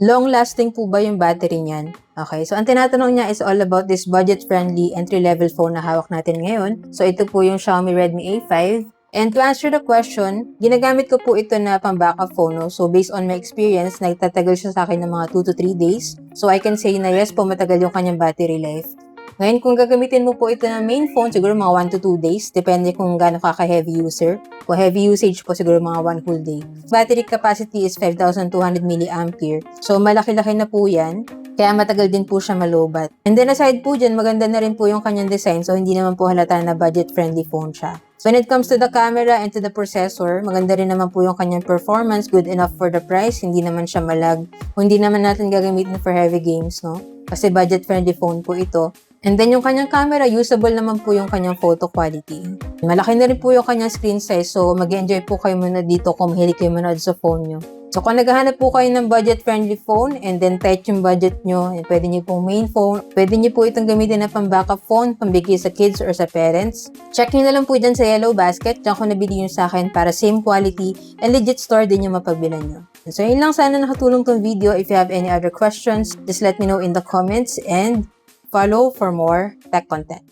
Long-lasting po ba yung battery niyan? Okay, so ang tinatanong niya is all about this budget-friendly entry-level phone na hawak natin ngayon. So ito po yung Xiaomi Redmi A5. And to answer the question, ginagamit ko po ito na pang backup phone. No? So based on my experience, nagtatagal siya sa akin ng mga 2 to 3 days. So I can say na yes po, matagal yung kanyang battery life. Ngayon, kung gagamitin mo po itu na main phone, siguro mga 1 to 2 days. Depende kung gaano ka ka-heavy user. Kung heavy usage po, siguro mga 1 whole day. Battery capacity is 5,200 mAh. So, malaki-laki na po yan. Kaya matagal din po siya malobat. And then aside po dyan, maganda na rin po yung kanyang design. So, hindi naman po halata na budget-friendly phone siya. So, when it comes to the camera and to the processor, maganda rin naman po yung kanyang performance. Good enough for the price. Hindi naman siya malag. Kung hindi naman natin gagamitin for heavy games, no? Kasi budget-friendly phone po ito. And then yung kanyang camera, usable naman po yung kanyang photo quality. Malaki na rin po yung kanyang screen size. So, mag-enjoy po kayo muna dito kung mahilig kayo manood sa phone nyo. So, kung naghahanap po kayo ng budget-friendly phone and then tight yung budget nyo, pwede nyo pong main phone, pwede nyo po itong gamitin na pang backup phone, pambigay sa kids or sa parents. Check nyo na lang po dyan sa Yellow Basket, dyan ko nabili nyo sa akin para same quality and legit store din yung mapagbilan nyo. So, yun lang, sana nakatulong tong video. If you have any other questions, just let me know in the comments and follow for more tech content.